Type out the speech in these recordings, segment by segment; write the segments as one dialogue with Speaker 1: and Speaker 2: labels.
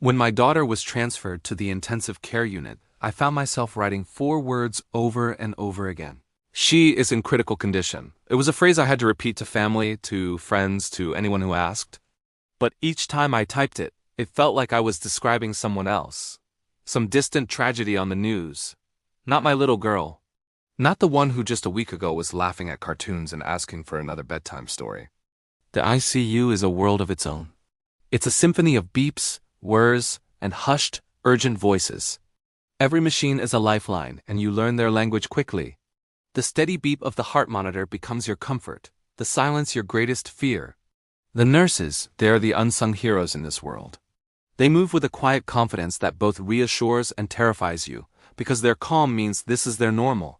Speaker 1: When my daughter was transferred to the intensive care unit, I found myself writing 4 words over and over again. She is in critical condition. It was a phrase I had to repeat to family, to friends, to anyone who asked. But each time I typed it, it felt like I was describing someone else. Some distant tragedy on the news. Not my little girl. Not the one who just a week ago was laughing at cartoons and asking for another bedtime story. The ICU is a world of its own. It's a symphony of beeps, whirs, and hushed, urgent voices. Every machine is a lifeline, and you learn their language quickly. The steady beep of the heart monitor becomes your comfort, the silence your greatest fear. The nurses, they are the unsung heroes in this world. They move with a quiet confidence that both reassures and terrifies you, because their calm means this is their normal.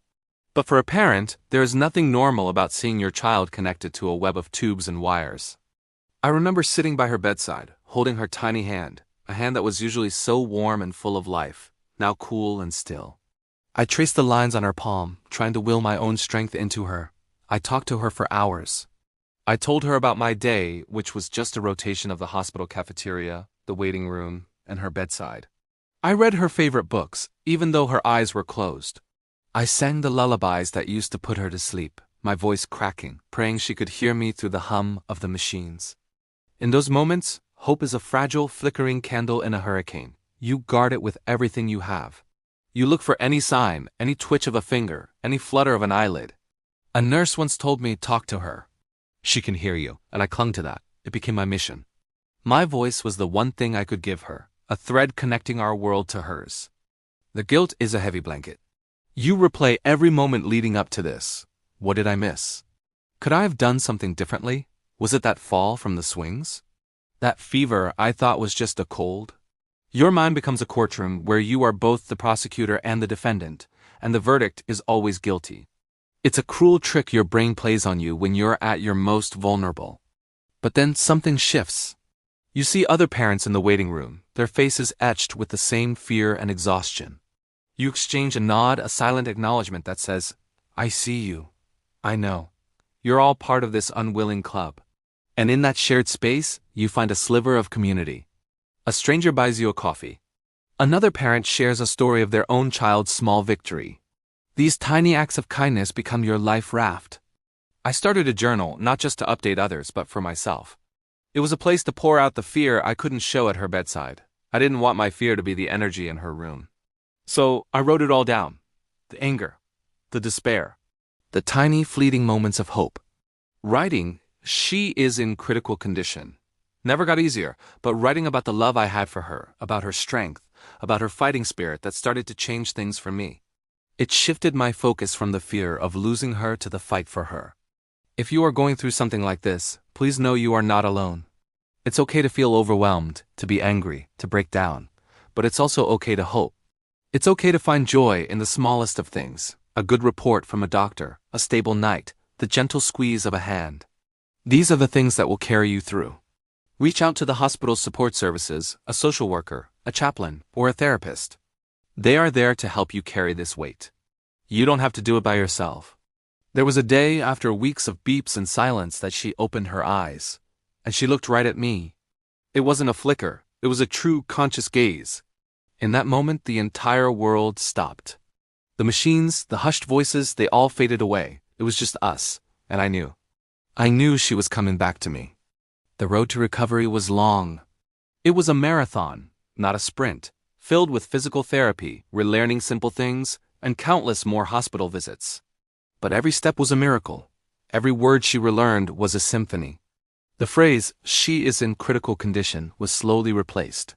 Speaker 1: But for a parent, there is nothing normal about seeing your child connected to a web of tubes and wires. I remember sitting by her bedside, holding her tiny hand, a hand that was usually so warm and full of life, now cool and still. I traced the lines on her palm, trying to will my own strength into her. I talked to her for hours. I told her about my day, which was just a rotation of the hospital cafeteria, the waiting room, and her bedside. I read her favorite books, even though her eyes were closed. I sang the lullabies that used to put her to sleep, my voice cracking, praying she could hear me through the hum of the machines. In those moments, hope is a fragile, flickering candle in a hurricane. You guard it with everything you have. You look for any sign, any twitch of a finger, any flutter of an eyelid. A nurse once told me, talk to her. She can hear you, and I clung to that. It became my mission. My voice was the one thing I could give her, a thread connecting our world to hers. The guilt is a heavy blanket. You replay every moment leading up to this. What did I miss? Could I have done something differently? Was it that fall from the swings? That fever I thought was just a cold? Your mind becomes a courtroom where you are both the prosecutor and the defendant, and the verdict is always guilty. It's a cruel trick your brain plays on you when you're at your most vulnerable. But then something shifts. You see other parents in the waiting room, their faces etched with the same fear and exhaustion. You exchange a nod, a silent acknowledgement that says, I see you. I know. You're all part of this unwilling club. And in that shared space, you find a sliver of community. A stranger buys you a coffee. Another parent shares a story of their own child's small victory. These tiny acts of kindness become your life raft. I started a journal, not just to update others, but for myself. It was a place to pour out the fear I couldn't show at her bedside. I didn't want my fear to be the energy in her room. So I wrote it all down. The anger, the despair, the tiny fleeting moments of hope. Writing, she is in critical condition. Never got easier, but writing about the love I had for her, about her strength, about her fighting spirit that started to change things for me. It shifted my focus from the fear of losing her to the fight for her. If you are going through something like this, please know you are not alone. It's okay to feel overwhelmed, to be angry, to break down, but it's also okay to hope. It's okay to find joy in the smallest of things, a good report from a doctor, a stable night, the gentle squeeze of a hand. These are the things that will carry you through. Reach out to the hospital's support services, a social worker, a chaplain, or a therapist. They are there to help you carry this weight. You don't have to do it by yourself. There was a day after weeks of beeps and silence that she opened her eyes, and she looked right at me. It wasn't a flicker, it was a true conscious gaze. In that moment, the entire world stopped. The machines, the hushed voices, they all faded away. It was just us, and I knew. I knew she was coming back to me. The road to recovery was long. It was a marathon, not a sprint, filled with physical therapy, relearning simple things, and countless more hospital visits. But every step was a miracle. Every word she relearned was a symphony. The phrase, she is in critical condition, was slowly replaced.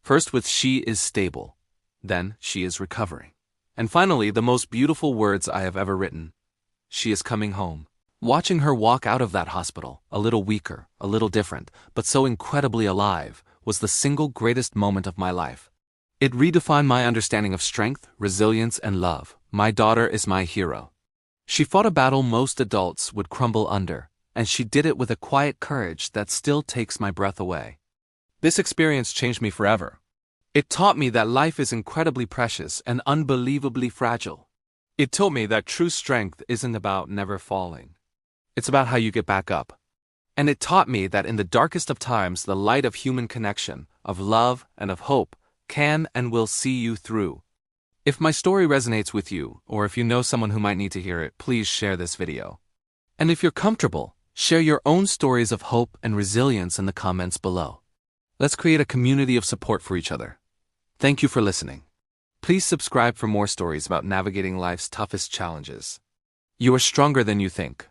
Speaker 1: First with she is stable, then she is recovering. And finally, the most beautiful words I have ever written. She is coming home. Watching her walk out of that hospital, a little weaker, a little different, but so incredibly alive, was the single greatest moment of my life. It redefined my understanding of strength, resilience, and love. My daughter is my hero. She fought a battle most adults would crumble under, and she did it with a quiet courage that still takes my breath away. This experience changed me forever. It taught me that life is incredibly precious and unbelievably fragile. It taught me that true strength isn't about never falling. It's about how you get back up. And it taught me that in the darkest of times, the light of human connection, of love, and of hope can and will see you through. If my story resonates with you, or if you know someone who might need to hear it, please share this video. And if you're comfortable, share your own stories of hope and resilience in the comments below. Let's create a community of support for each other. Thank you for listening. Please subscribe for more stories about navigating life's toughest challenges. You are stronger than you think.